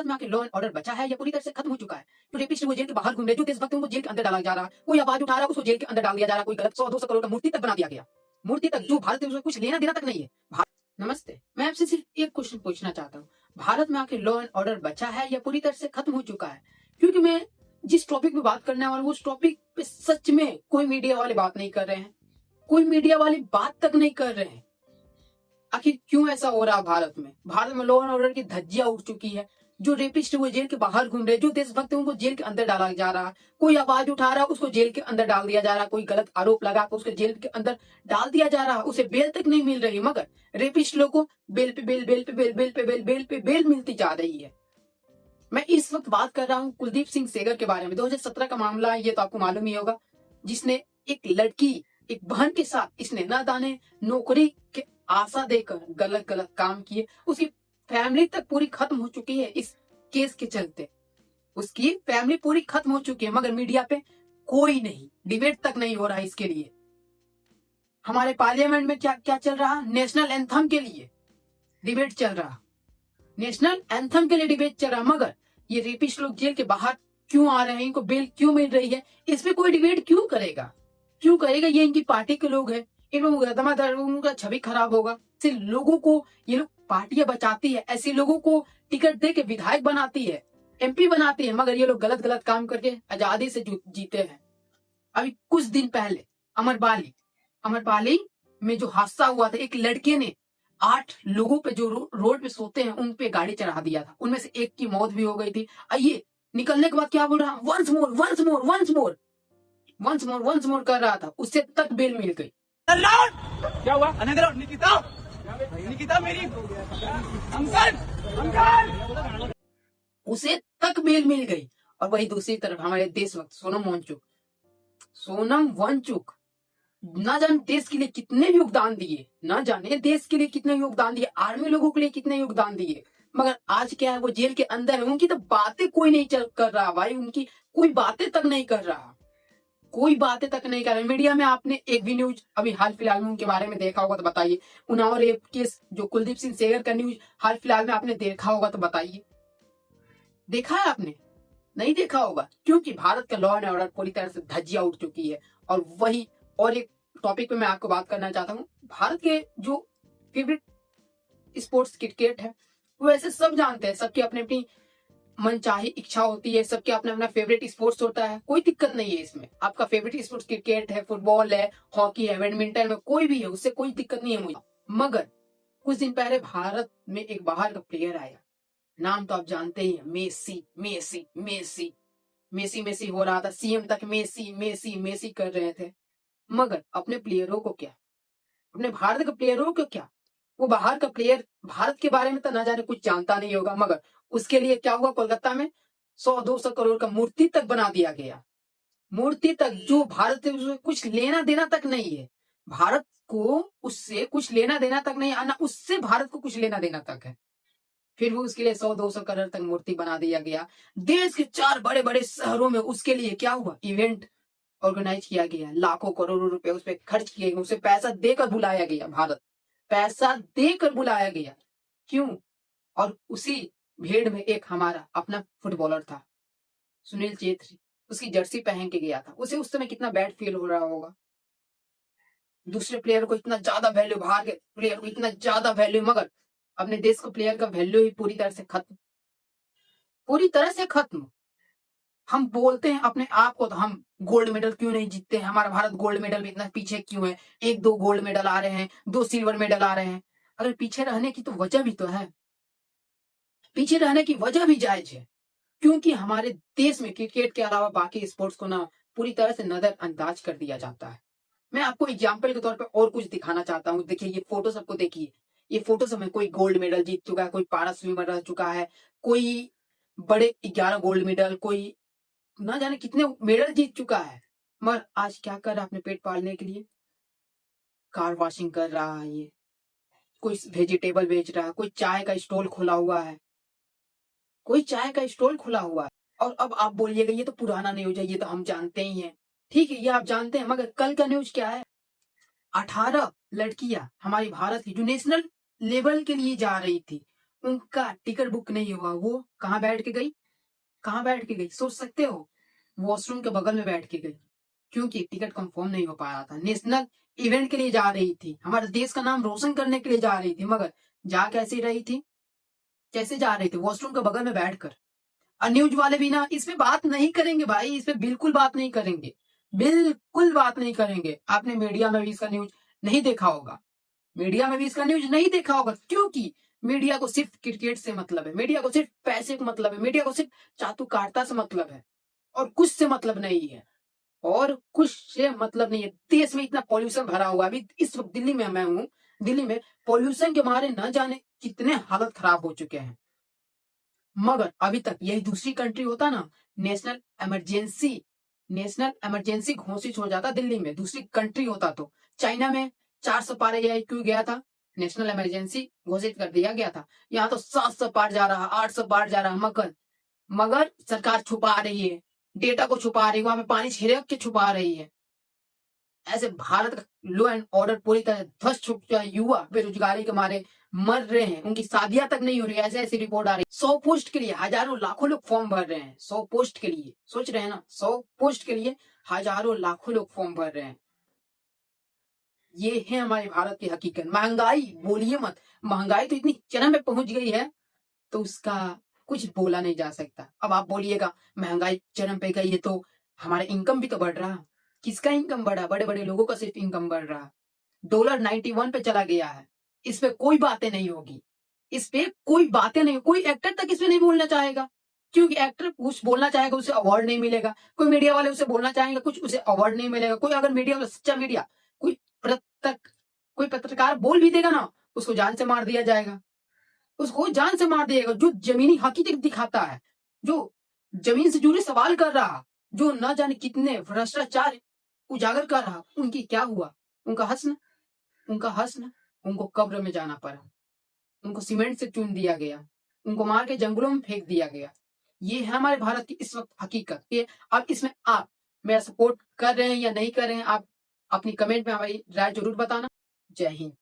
भारत में आके law and order बचा है या पूरी तरह से खत्म हो चुका है? जो रेपिस्ट वो जेल के बाहर घूम रहे, जो देशभक्त उनको जेल के अंदर डाला जा रहा, कोई आवाज उठा रहा उसको जेल के अंदर डाल दिया जा रहा, कोई गलत 100-200 करोड़ का मूर्ति तक बना दिया गया। मूर्ति तक जो भारत में कुछ लेना देना तक नहीं है। नमस्ते, मैं आपसे सिर्फ एक क्वेश्चन पूछना चाहता हूँ, भारत में आके लॉ एंड ऑर्डर बचा है या पूरी तरह से खत्म हो चुका है? क्योंकि मैं जिस टॉपिक पे बात करने वाला हूँ उस टॉपिक पे सच में कोई मीडिया वाले बात नहीं कर रहे हैं, कोई मीडिया वाले बात तक नहीं कर रहे हैं। आखिर क्यों ऐसा हो रहा है भारत में? भारत में लॉ एंड ऑर्डर की धज्जियां उड़ चुकी है। जो रेपिस्ट वो जेल के बाहर घूम रहे, जो देशभक्त है उनको जेल के अंदर डाला जा रहा, कोई आवाज उठा रहा उसको जेल के अंदर डाल दिया जा रहा, कोई गलत आरोप लगा कर उसको जेल के अंदर डाल दिया जा रहा, उसे बेल तक नहीं मिल रही। मगर रेपिस्ट लोग को बेल पे बेल, बेल पे बेल, बेल पे बेल, बेल पे बेल मिलती जा रही है। मैं इस वक्त बात कर रहा हूँ कुलदीप सिंह सेंगर के बारे में। 2017 का मामला है, ये तो आपको मालूम ही होगा, जिसने एक लड़की, एक बहन के साथ इसने न जाने नौकरी के आशा देकर गलत गलत काम किए। उसकी फैमिली तक पूरी खत्म हो चुकी है इस केस के चलते। उसकी फैमिली पूरी खत्म हो चुकी है, मगर मीडिया पे कोई नहीं, डिबेट तक नहीं हो रहा है इसके लिए। हमारे पार्लियामेंट में क्या क्या चल रहा? नेशनल एंथम के लिए डिबेट चल रहा, नेशनल एंथम के लिए डिबेट चल रहा, मगर ये रेपिस्ट लोग जेल के बाहर क्यों आ रहे हैं, इनको बेल क्यों मिल रही है, इस पे कोई डिबेट क्यों करेगा? क्यों करेगा? ये इनकी पार्टी के लोग हैं, इनमें उनका छवि खराब होगा। ऐसे लोगों को ये लोग पार्टियां बचाती है, ऐसे लोगों को टिकट दे के विधायक बनाती है, एमपी बनाती है, मगर ये लोग गलत गलत काम करके आजादी से जीते हैं। अभी कुछ दिन पहले अमरपाली में जो हादसा हुआ था, एक लड़के ने 8 लोगों पे जो रोड पे सोते हैं उन पे गाड़ी चढ़ा दिया था, उनमें से एक की मौत भी हो गई थी। आइए, निकलने के बाद क्या बोल रहा? Once more once more once more once more once more कर रहा था, उससे तक बेल मिल गई। क्या हुआ? निकिता, निकिता मेरी अंकल, अंकल, उसे तक बेल मिल गई। और वही दूसरी तरफ हमारे देशभक्त सोनम वांगचुक ना जाने देश के लिए कितने योगदान दिए, ना जाने देश के लिए कितने योगदान दिए, आर्मी लोगों के लिए कितने योगदान दिए, मगर आज क्या है, वो जेल के अंदर है। उनकी तो बातें कोई नहीं चल कर रहा भाई, उनकी कोई बातें तक नहीं कर रहा, कोई बातें तक नहीं कर रहा। मीडिया में आपने एक भी न्यूज अभी हाल फिलहाल में उनके बारे में देखा होगा तो बताइए। उन्नाव रेप केस जो कुलदीप सिंह सेंगर का न्यूज हाल फिलहाल में आपने देखा होगा तो बताइए। देखा है आपने? नहीं देखा होगा, क्योंकि भारत का लॉ एंड ऑर्डर पूरी तरह से धज्जियां उड़ चुकी है। और वही और एक टॉपिक पे मैं आपको बात करना चाहता हूँ। भारत के जो फेवरेट स्पोर्ट्स क्रिकेट है, वो ऐसे सब जानते हैं, सबकी अपनी अपनी मनचाही इच्छा होती है, सबके अपना अपना फेवरेट स्पोर्ट्स होता है, कोई दिक्कत नहीं है इसमें। आपका फेवरेट स्पोर्ट्स क्रिकेट है, फुटबॉल है, हॉकी है, बैडमिंटन में कोई भी है, उससे कोई दिक्कत नहीं है मुझे। मगर कुछ दिन पहले भारत में एक बाहर का प्लेयर आया, नाम तो आप जानते ही हैं, Messi Messi Messi Messi Messi हो रहा था, सीएम तक मेसी मेसी मेसी कर रहे थे। मगर अपने प्लेयरों को क्या, अपने भारत के प्लेयरों को क्या, वो बाहर का प्लेयर भारत के बारे में तो ना जाने कुछ जानता नहीं होगा, मगर उसके लिए क्या हुआ, कोलकाता में 100-200 करोड़ का मूर्ति तक बना दिया गया। मूर्ति तक, जो भारत से कुछ लेना देना तक नहीं है, भारत को उससे कुछ लेना देना तक नहीं है, ना उससे भारत को कुछ लेना देना तक है। फिर भी उसके लिए 100-200 करोड़ तक मूर्ति बना दिया गया। देश के 4 बड़े बड़े शहरों में उसके लिए क्या हुआ, इवेंट ऑर्गेनाइज किया गया, लाखों करोड़ों रुपए उस पर खर्च किए गए, उसे पैसा देकर बुलाया गया, भारत पैसा देकर बुलाया गया। क्यों? और उसी भीड़ में एक हमारा अपना फुटबॉलर था, सुनील चेत्री, उसकी जर्सी पहन के गया था। उसे उस समय कितना बैड फील हो रहा होगा। दूसरे प्लेयर को इतना ज्यादा वैल्यू, बाहर के प्लेयर को इतना ज्यादा वैल्यू, मगर अपने देश को प्लेयर का वैल्यू ही पूरी तरह से खत्म, पूरी तरह से खत्म। हम बोलते हैं अपने आप को तो हम गोल्ड मेडल क्यों नहीं जीतते हैं, हमारा भारत गोल्ड मेडल में इतना पीछे क्यों है, 1-2 गोल्ड मेडल आ रहे हैं, 2 सिल्वर मेडल आ रहे हैं। अगर पीछे रहने की तो वजह भी तो है, पीछे रहने की वजह भी जायज है, क्योंकि हमारे देश में क्रिकेट के अलावा बाकी स्पोर्ट्स को ना पूरी तरह से नजरअंदाज कर दिया जाता है। मैं आपको एग्जाम्पल के तौर पर और कुछ दिखाना चाहता हूँ। देखिए ये फोटो सबको देखिए, ये फोटो सब में कोई गोल्ड मेडल जीत चुका है, कोई पारा स्विमर रह चुका है, कोई बड़े 11 गोल्ड मेडल, कोई ना जाने कितने मेडल जीत चुका है। मगर आज क्या कर रहा है अपने पेट पालने के लिए? कार वॉशिंग कर रहा है, ये कोई वेजिटेबल बेच रहा है, कोई चाय का स्टॉल खुला हुआ है, कोई चाय का स्टॉल खुला हुआ है। और अब आप बोलिएगा ये तो पुराना न्यूज है, ये तो हम जानते ही हैं। ठीक है, ये आप जानते हैं, मगर कल का न्यूज क्या है? 18 लड़कियां हमारी भारत की जो नेशनल लेवल के लिए जा रही थी, उनका टिकट बुक नहीं हुआ, वो कहाँ बैठ के गई? कहाँ बैठ के गई सोच सकते हो? वॉशरूम के बगल में बैठ के गई, क्योंकि टिकट कंफर्म नहीं हो पाया था। नेशनल इवेंट के लिए जा रही थी, हमारे देश का नाम रोशन करने के लिए जा रही थी, मगर जा कैसे रही थी? कैसे जा रही थी? वॉशरूम के बगल में बैठकर। और न्यूज वाले भी ना इस पे बात नहीं करेंगे भाई, इस पे बिल्कुल बात नहीं करेंगे, बिल्कुल बात नहीं करेंगे। आपने मीडिया में भी इसका न्यूज नहीं देखा होगा, मीडिया में भी इसका न्यूज नहीं देखा होगा, क्योंकि मीडिया को सिर्फ क्रिकेट से मतलब है, मीडिया को सिर्फ पैसे को मतलब है, मीडिया को सिर्फ चातुकारिता से मतलब है, और कुछ से मतलब नहीं है, और कुछ से मतलब नहीं है। देश में इतना पॉल्यूशन भरा हुआ है, अभी इस वक्त दिल्ली में मैं हूँ, दिल्ली में पॉल्यूशन के मारे न जाने कितने हालत खराब हो चुके हैं। मगर अभी तक यही दूसरी कंट्री होता ना, नेशनल इमरजेंसी घोषित हो जाता दिल्ली में, दूसरी कंट्री होता तो। चाइना में 400 पार क्यों गया था? नेशनल इमरजेंसी घोषित कर दिया गया था। यहाँ तो 700 पार जा रहा, 800 पार जा रहा, मगर सरकार छुपा रही है, डेटा को छुपा रही है, वहां पे पानी छिड़क के छुपा रही है। ऐसे भारत का लॉ एंड ऑर्डर पूरी तरह ध्वस्त हो चुका है। युवा बेरोजगारी के मारे मर रहे हैं, उनकी शादियां तक नहीं हो रही है, ऐसे ऐसी रिपोर्ट आ रही है। 100 पोस्ट के लिए हजारों लाखों लोग फॉर्म भर रहे हैं, 100 पोस्ट के लिए, सोच रहे हैं ना, 100 पोस्ट के लिए हजारों लाखों लोग फॉर्म भर रहे हैं। ये है हमारे भारत की हकीकत। महंगाई बोलिए मत, महंगाई तो इतनी चरम पे पहुंच गई है, तो उसका कुछ बोला नहीं जा सकता। अब आप बोलिएगा महंगाई चरम पे गई है तो हमारा इनकम भी तो बढ़ रहा। किसका इनकम बढ़ा? बड़े बड़े लोगों का सिर्फ इनकम बढ़ रहा। डॉलर 91 पे चला गया है, इस पे कोई बातें नहीं होगी, इस पे कोई बातें नहीं, कोई एक्टर तक इस पे नहीं बोलना चाहेगा, क्योंकि एक्टर कुछ बोलना चाहेगा उसे अवार्ड नहीं मिलेगा, कोई मीडिया वाले उसे बोलना चाहेंगे कुछ, उसे अवार्ड नहीं मिलेगा। कोई अगर मीडिया वाला, सच्चा मीडिया, कोई पत्रकार बोल भी देगा ना, उसको जान से मार दिया जाएगा, उसको जान से मार दिएगा। जो जमीनी हकीकत दिखाता है, जो जमीन से जुड़े सवाल कर रहा, जो न जाने कितने भ्रष्टाचार उजागर कर रहा, उनकी क्या हुआ? उनका हस्न, उनको कब्र में जाना पड़ा, उनको सीमेंट से चून दिया गया, उनको मार के जंगलों में फेंक दिया गया। ये है हमारे भारत की इस वक्त हकीकत। ये अब इसमें आप मेरा सपोर्ट कर रहे हैं या नहीं कर रहे हैं, आप अपनी कमेंट में हमारी राय जरूर बताना। जय हिंद।